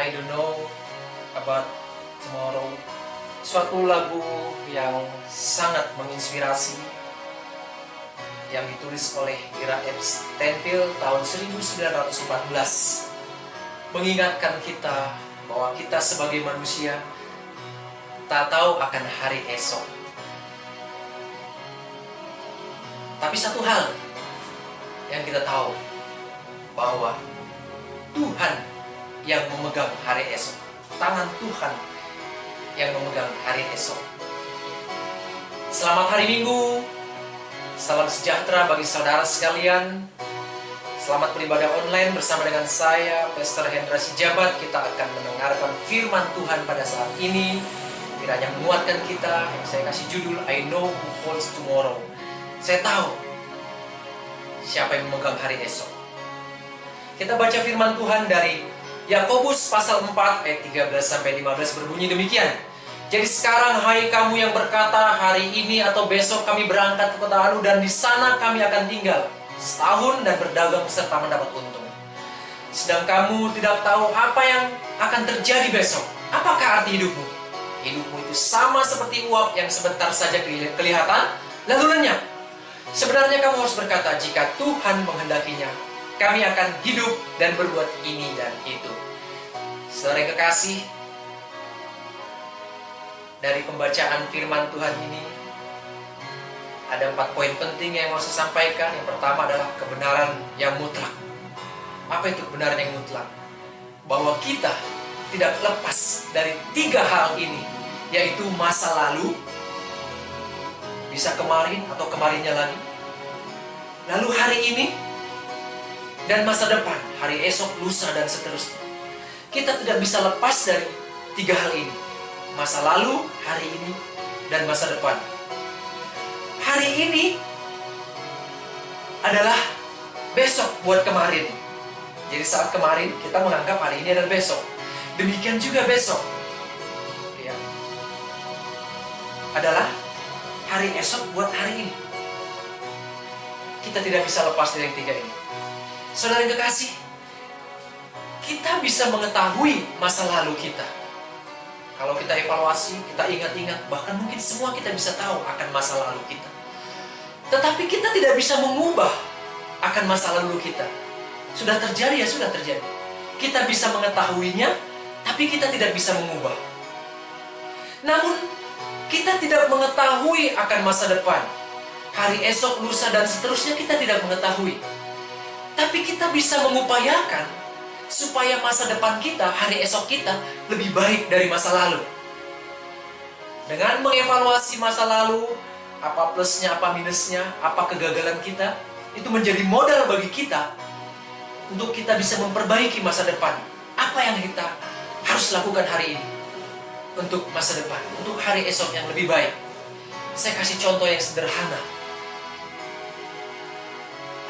I don't know about tomorrow. Suatu lagu yang sangat menginspirasi, yang ditulis oleh Ira Epstein tahun 1914, mengingatkan kita bahwa kita sebagai manusia tak tahu akan hari esok. Tapi satu hal yang kita tahu, bahwa Tuhan yang memegang hari esok. Tangan Tuhan yang memegang hari esok. Selamat hari Minggu. Salam sejahtera bagi saudara sekalian. Selamat beribadah online bersama dengan saya, Pastor Hendra Sijabat. Kita akan mendengarkan firman Tuhan pada saat ini. Kiranya menguatkan kita. Yang saya kasih judul, I know who holds tomorrow. Saya tahu siapa yang memegang hari esok. Kita baca firman Tuhan dari Yakobus pasal 4 ayat 13-15 berbunyi demikian. Jadi sekarang hai kamu yang berkata, hari ini atau besok kami berangkat ke kota Anu dan di sana kami akan tinggal setahun dan berdagang serta mendapat untung. Sedang kamu tidak tahu apa yang akan terjadi besok. Apakah arti hidupmu? Hidupmu itu sama seperti uap yang sebentar saja kelihatan lalu lenyap. Sebenarnya kamu harus berkata, jika Tuhan menghendakinya, kami akan hidup dan berbuat ini dan itu. Saudara yang kekasih, dari pembacaan firman Tuhan ini ada 4 poin penting yang mau saya sampaikan. Yang pertama adalah kebenaran yang mutlak. Apa itu kebenaran yang mutlak? Bahwa kita tidak lepas dari 3 hal ini, yaitu masa lalu, bisa kemarin atau kemarinnya lagi, lalu hari ini, dan masa depan, hari esok, lusa, dan seterusnya. Kita tidak bisa lepas dari 3 hal ini. Masa lalu, hari ini, dan masa depan. Hari ini adalah besok buat kemarin. Jadi saat kemarin, kita menganggap hari ini adalah besok. Demikian juga besok, ya, adalah hari esok buat hari ini. Kita tidak bisa lepas dari yang 3 ini. Saudara yang kekasih, kita bisa mengetahui masa lalu kita. Kalau kita evaluasi, kita ingat-ingat, bahkan mungkin semua kita bisa tahu akan masa lalu kita. Tetapi kita tidak bisa mengubah akan masa lalu kita. Sudah terjadi ya sudah terjadi. Kita bisa mengetahuinya, tapi kita tidak bisa mengubah. Namun, kita tidak mengetahui akan masa depan. Hari esok, lusa, dan seterusnya kita tidak mengetahui. Tapi kita bisa mengupayakan supaya masa depan kita, hari esok kita lebih baik dari masa lalu. Dengan mengevaluasi masa lalu, apa plusnya, apa minusnya, apa kegagalan kita, itu menjadi modal bagi kita untuk kita bisa memperbaiki masa depan. Apa yang kita harus lakukan hari ini untuk masa depan, untuk hari esok yang lebih baik. Saya kasih contoh yang sederhana.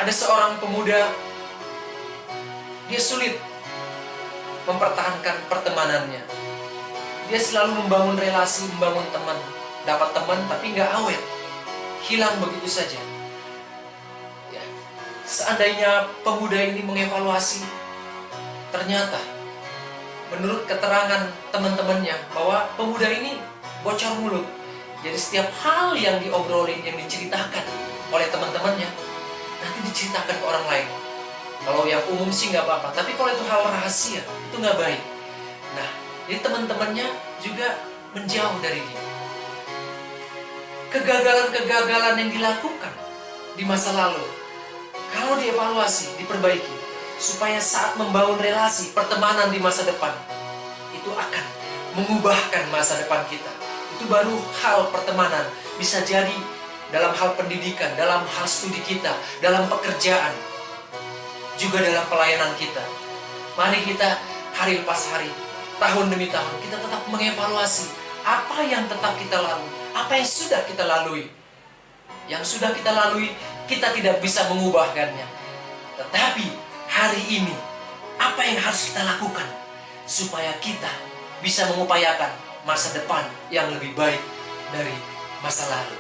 Ada seorang pemuda, dia sulit mempertahankan pertemanannya. Dia selalu membangun relasi, membangun teman. Dapat teman tapi nggak awet, hilang begitu saja. Ya. Seandainya pemuda ini mengevaluasi, ternyata menurut keterangan teman-temannya bahwa pemuda ini bocor mulut. Jadi setiap hal yang diobrolin, yang diceritakan oleh teman-temannya, nanti diceritakan ke orang lain. Kalau yang umum sih nggak apa-apa, tapi kalau itu hal rahasia, itu nggak baik. Nah, jadi teman-temannya juga menjauh dari dia. Kegagalan-kegagalan yang dilakukan di masa lalu, kalau dievaluasi, diperbaiki, supaya saat membangun relasi, pertemanan di masa depan, itu akan mengubahkan masa depan kita. Itu baru hal pertemanan, bisa jadi dalam hal pendidikan, dalam hal studi kita, dalam pekerjaan, juga dalam pelayanan kita. Mari kita hari lepas hari, tahun demi tahun, kita tetap mengevaluasi apa yang tetap kita lalui, apa yang sudah kita lalui. Yang sudah kita lalui, kita tidak bisa mengubahkannya. Tetapi hari ini, apa yang harus kita lakukan supaya kita bisa mengupayakan masa depan yang lebih baik dari masa lalu.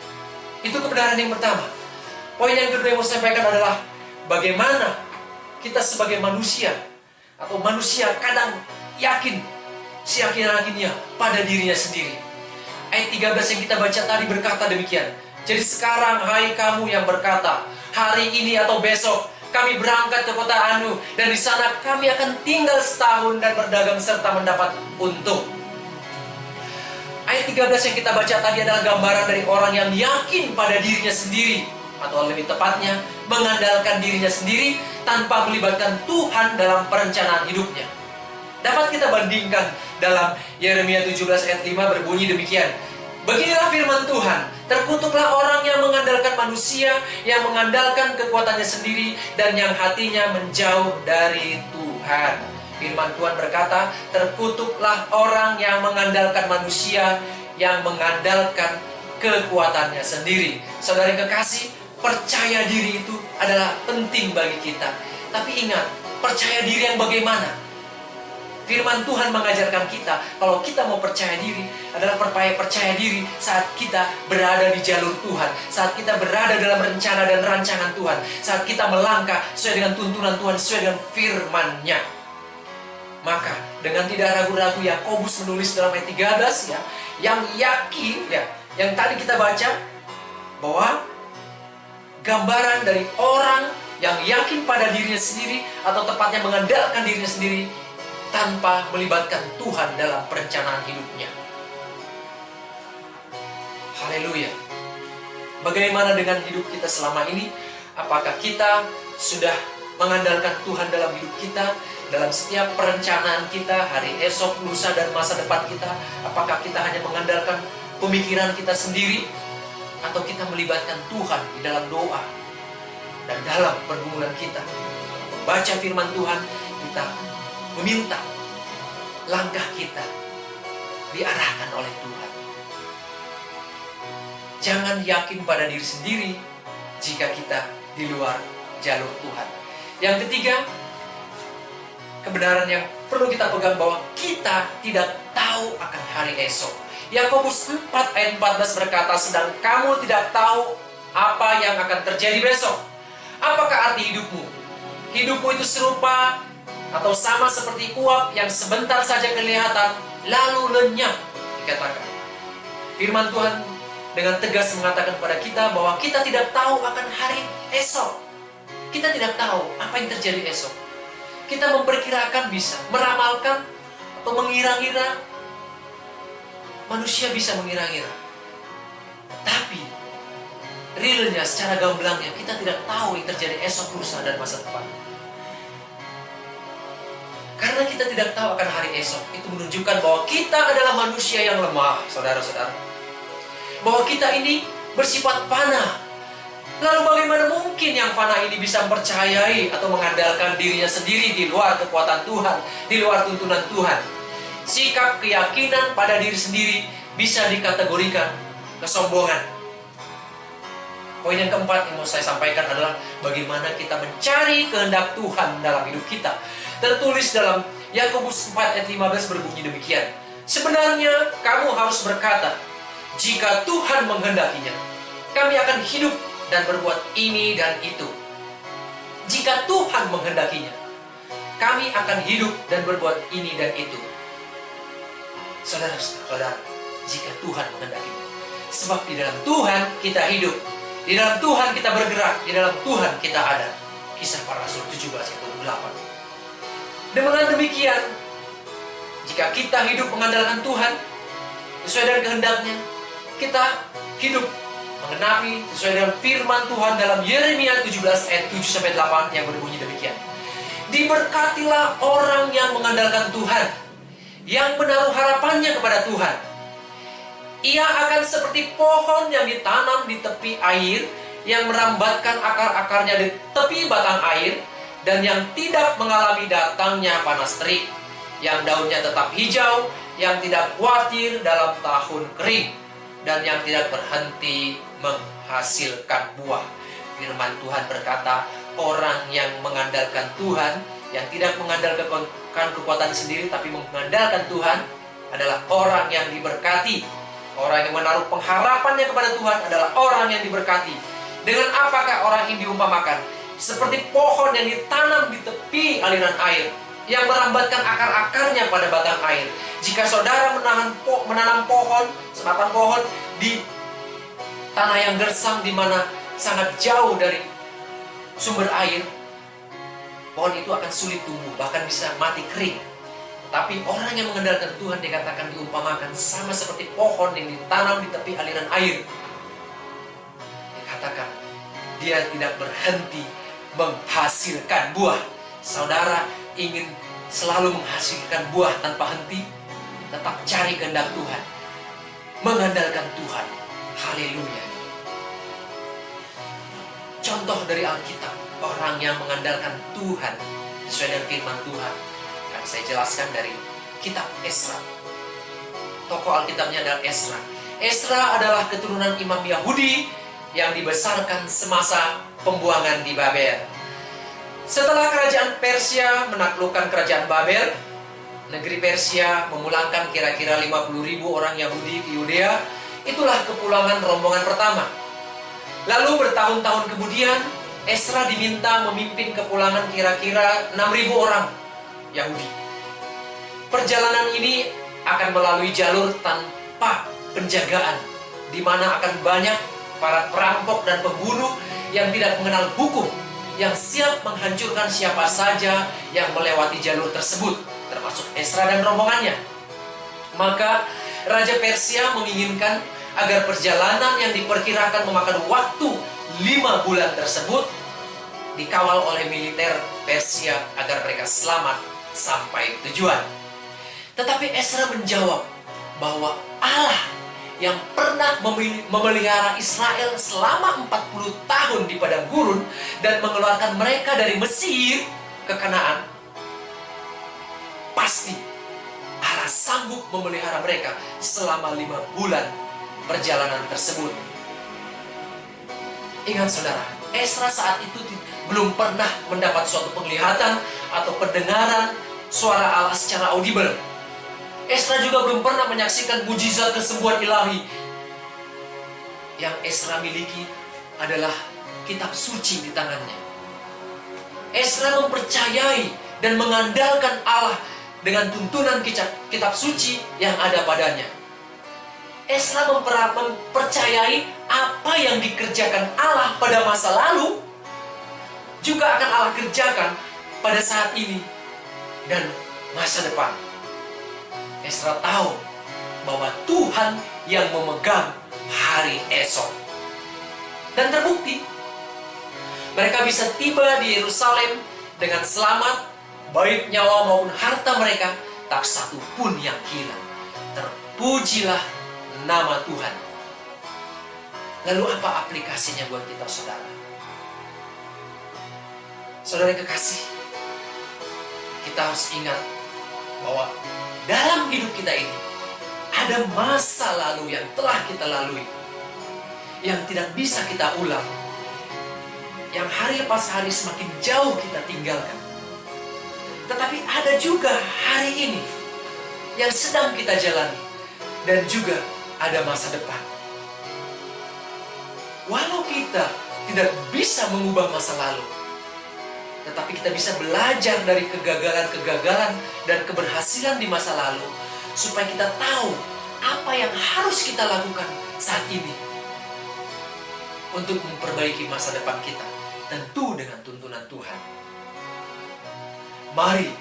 Itu kebenaran yang pertama. Poin yang kedua yang mau saya sampaikan adalah bagaimana kita sebagai manusia, atau manusia kadang yakin, seyakin-yakinnya pada dirinya sendiri. Ayat 13 yang kita baca tadi berkata demikian. Jadi sekarang hai kamu yang berkata, hari ini atau besok kami berangkat ke kota Anu, dan di sana kami akan tinggal setahun dan berdagang serta mendapat untung. Ayat 13 yang kita baca tadi adalah gambaran dari orang yang yakin pada dirinya sendiri, atau lebih tepatnya mengandalkan dirinya sendiri tanpa melibatkan Tuhan dalam perencanaan hidupnya. Dapat kita bandingkan dalam Yeremia 17 ayat 5 berbunyi demikian. Beginilah firman Tuhan, terkutuklah orang yang mengandalkan manusia, yang mengandalkan kekuatannya sendiri, dan yang hatinya menjauh dari Tuhan. Firman Tuhan berkata, terkutuklah orang yang mengandalkan manusia, yang mengandalkan kekuatannya sendiri. Saudari kekasih, percaya diri itu adalah penting bagi kita. Tapi ingat, percaya diri yang bagaimana? Firman Tuhan mengajarkan kita, kalau kita mau percaya diri, adalah percaya diri saat kita berada di jalur Tuhan, saat kita berada dalam rencana dan rancangan Tuhan, saat kita melangkah sesuai dengan tuntunan Tuhan, sesuai dengan firman-Nya. Maka dengan tidak ragu-ragu Yakobus menulis dalam ayat 13 ya, yang yakin ya, yang tadi kita baca bahwa gambaran dari orang yang yakin pada dirinya sendiri, atau tepatnya mengandalkan dirinya sendiri tanpa melibatkan Tuhan dalam perencanaan hidupnya. Haleluya. Bagaimana dengan hidup kita selama ini? Apakah kita sudah mengandalkan Tuhan dalam hidup kita, dalam setiap perencanaan kita, hari esok, lusa, dan masa depan kita? Apakah kita hanya mengandalkan pemikiran kita sendiri, atau kita melibatkan Tuhan di dalam doa dan dalam pergumulan kita? Membaca firman Tuhan, kita meminta langkah kita diarahkan oleh Tuhan. Jangan yakin pada diri sendiri jika kita di luar jalur Tuhan. Yang ketiga, kebenaran yang perlu kita pegang bahwa kita tidak tahu akan hari esok. Yakobus 4 ayat 14 berkata, sedang kamu tidak tahu apa yang akan terjadi besok. Apakah arti hidupmu? Hidupmu itu serupa atau sama seperti uap yang sebentar saja kelihatan lalu lenyap, dikatakan. Firman Tuhan dengan tegas mengatakan kepada kita bahwa kita tidak tahu akan hari esok. Kita tidak tahu apa yang terjadi esok. Kita memperkirakan bisa, meramalkan atau mengira-ngira. Manusia bisa mengira-ngira. Tapi realnya, secara gamblangnya, kita tidak tahu yang terjadi esok, lusa, dan masa depan. Karena kita tidak tahu akan hari esok, itu menunjukkan bahwa kita adalah manusia yang lemah, saudara-saudara. Bahwa kita ini bersifat fana. Lalu bagaimana mungkin yang fana ini bisa mempercayai atau mengandalkan dirinya sendiri di luar kekuatan Tuhan, di luar tuntunan Tuhan? Sikap keyakinan pada diri sendiri bisa dikategorikan kesombongan. Poin yang keempat yang mau saya sampaikan adalah bagaimana kita mencari kehendak Tuhan dalam hidup kita. Tertulis dalam Yakobus 4 ayat 15 berbunyi demikian. Sebenarnya kamu harus berkata, jika Tuhan menghendakinya, kami akan hidup dan berbuat ini dan itu. Jika Tuhan menghendakinya, kami akan hidup dan berbuat ini dan itu. Saudara-saudara, jika Tuhan menghendakinya. Sebab di dalam Tuhan kita hidup, di dalam Tuhan kita bergerak, di dalam Tuhan kita ada. Kisah Para Rasul 17 ayat 28. Dengan demikian, jika kita hidup mengandalkan Tuhan sesuai dengan kehendaknya, kita hidup mengenapi sesuai dengan firman Tuhan dalam Yeremia 17 ayat 7-8 yang berbunyi demikian. Diberkatilah orang yang mengandalkan Tuhan, yang menaruh harapannya kepada Tuhan. Ia akan seperti pohon yang ditanam di tepi air, yang merambatkan akar-akarnya di tepi batang air, dan yang tidak mengalami datangnya panas terik, yang daunnya tetap hijau, yang tidak khawatir dalam tahun kering, dan yang tidak berhenti menghasilkan buah. Firman Tuhan berkata, orang yang mengandalkan Tuhan, yang tidak mengandalkan kekuatan sendiri, tapi mengandalkan Tuhan, adalah orang yang diberkati. Orang yang menaruh pengharapannya kepada Tuhan adalah orang yang diberkati. Dengan apakah orang ini diumpamakan? Seperti pohon yang ditanam di tepi aliran air, yang merambatkan akar-akarnya pada batang air. Jika saudara menanam pohon, senapan pohon di tanah yang gersang di mana sangat jauh dari sumber air, pohon itu akan sulit tumbuh, bahkan bisa mati kering. Tapi orang yang mengandalkan Tuhan dikatakan diumpamakan sama seperti pohon yang ditanam di tepi aliran air. Dikatakan dia tidak berhenti menghasilkan buah. Saudara ingin selalu menghasilkan buah tanpa henti? Tetap cari kehendak Tuhan, mengandalkan Tuhan. Haleluya. Contoh dari Alkitab, orang yang mengandalkan Tuhan sesuai dengan firman Tuhan, akan saya jelaskan dari kitab Esra. Tokoh Alkitabnya adalah Esra. Esra adalah keturunan imam Yahudi yang dibesarkan semasa pembuangan di Babel. Setelah kerajaan Persia menaklukkan kerajaan Babel, negeri Persia memulangkan kira-kira 50.000 orang Yahudi ke Yudea. Itulah kepulangan rombongan pertama. Lalu bertahun-tahun kemudian, Esra diminta memimpin kepulangan kira-kira 6.000 orang Yahudi. Perjalanan ini akan melalui jalur tanpa penjagaan, di mana akan banyak para perampok dan pembunuh yang tidak mengenal hukum, yang siap menghancurkan siapa saja yang melewati jalur tersebut, termasuk Esra dan rombongannya. Maka Raja Persia menginginkan agar perjalanan yang diperkirakan memakan waktu 5 bulan tersebut dikawal oleh militer Persia agar mereka selamat sampai tujuan. Tetapi Esra menjawab bahwa Allah yang pernah memelihara Israel selama 40 tahun di padang gurun dan mengeluarkan mereka dari Mesir ke Kanaan, pasti Allah sanggup memelihara mereka selama 5 bulan perjalanan tersebut. Ingat saudara, Esra saat itu belum pernah mendapat suatu penglihatan atau pendengaran suara Allah secara audible. Esra juga belum pernah menyaksikan mujizat kesembuhan ilahi. Yang Esra miliki adalah kitab suci di tangannya. Esra mempercayai dan mengandalkan Allah dengan tuntunan kitab suci yang ada padanya. Esra mempercayai apa yang dikerjakan Allah pada masa lalu juga akan Allah kerjakan pada saat ini dan masa depan. Esra tahu bahwa Tuhan yang memegang hari esok. Dan terbukti, mereka bisa tiba di Yerusalem dengan selamat, baik nyawa maupun harta mereka, tak satu pun yang hilang. Terpujilah nama Tuhan. Lalu apa aplikasinya buat kita, saudara? Saudara yang kekasih, kita harus ingat bahwa dalam hidup kita ini ada masa lalu yang telah kita lalui, yang tidak bisa kita ulang, yang hari lepas hari semakin jauh kita tinggalkan. Tetapi ada juga hari ini yang sedang kita jalani, dan juga ada masa depan. Walau kita tidak bisa mengubah masa lalu, tetapi kita bisa belajar dari kegagalan-kegagalan dan keberhasilan di masa lalu, supaya kita tahu apa yang harus kita lakukan saat ini untuk memperbaiki masa depan kita, tentu dengan tuntunan Tuhan. Mari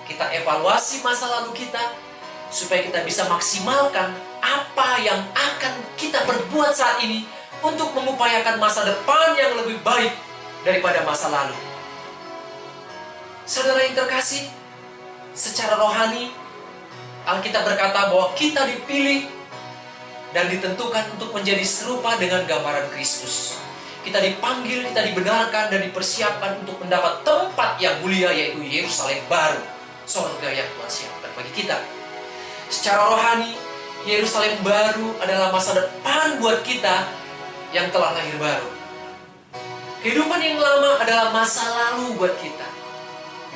kita evaluasi masa lalu kita, supaya kita bisa maksimalkan apa yang akan kita perbuat saat ini untuk mengupayakan masa depan yang lebih baik daripada masa lalu. Saudara yang terkasih, secara rohani, Alkitab berkata bahwa kita dipilih dan ditentukan untuk menjadi serupa dengan gambaran Kristus. Kita dipanggil, kita dibenarkan dan dipersiapkan untuk mendapat tempat yang mulia, yaitu Yerusalem baru, surga yang Tuhan siapkan bagi kita. Secara rohani, Yerusalem baru adalah masa depan buat kita yang telah lahir baru. Kehidupan yang lama adalah masa lalu buat kita.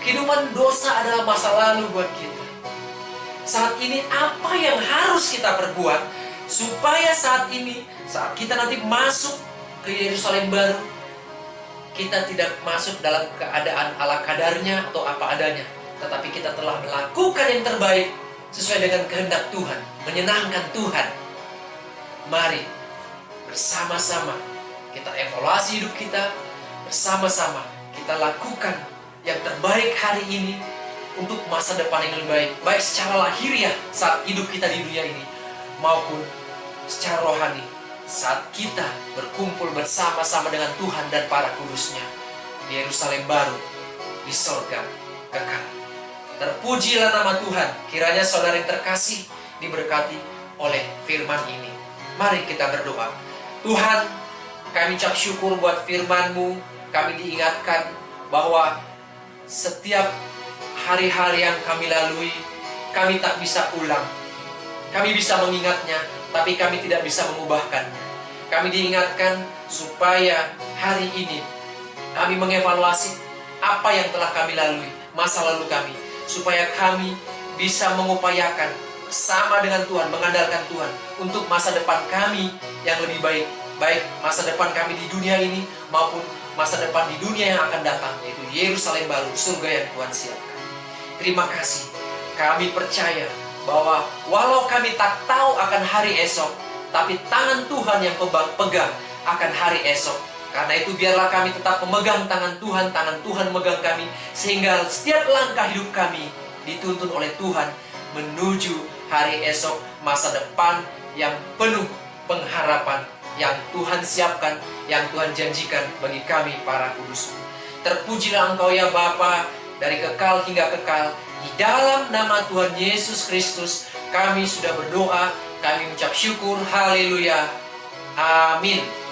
Kehidupan dosa adalah masa lalu buat kita. Saat ini apa yang harus kita perbuat supaya saat ini, saat kita nanti masuk ke Yerusalem baru, kita tidak masuk dalam keadaan ala kadarnya atau apa adanya, tetapi kita telah melakukan yang terbaik sesuai dengan kehendak Tuhan, menyenangkan Tuhan. Mari bersama-sama kita evaluasi hidup kita, bersama-sama kita lakukan yang terbaik hari ini untuk masa depan yang lebih baik, baik secara lahiriah saat hidup kita di dunia ini, maupun secara rohani saat kita berkumpul bersama-sama dengan Tuhan dan para kudusnya di Yerusalem baru, di sorga kekal. Terpujilah nama Tuhan. Kiranya saudara yang terkasih diberkati oleh firman ini. Mari kita berdoa. Tuhan, kami ucap syukur buat firman-Mu. Kami diingatkan bahwa setiap hari-hari yang kami lalui, kami tak bisa ulang. Kami bisa mengingatnya, tapi kami tidak bisa mengubahkannya. Kami diingatkan supaya hari ini kami mengevaluasi apa yang telah kami lalui, masa lalu kami, supaya kami bisa mengupayakan bersama dengan Tuhan, mengandalkan Tuhan untuk masa depan kami yang lebih baik, baik masa depan kami di dunia ini maupun masa depan di dunia yang akan datang, yaitu Yerusalem baru, surga yang Tuhan siapkan. Terima kasih. Kami percaya bahwa walau kami tak tahu akan hari esok, tapi tangan Tuhan yang pegang akan hari esok. Karena itu biarlah kami tetap memegang tangan Tuhan memegang kami, sehingga setiap langkah hidup kami dituntun oleh Tuhan menuju hari esok, masa depan yang penuh pengharapan yang Tuhan siapkan, yang Tuhan janjikan bagi kami para kudus. Terpujilah Engkau ya Bapa, dari kekal hingga kekal. Di dalam nama Tuhan Yesus Kristus kami sudah berdoa, kami mengucap syukur. Haleluya. Amin.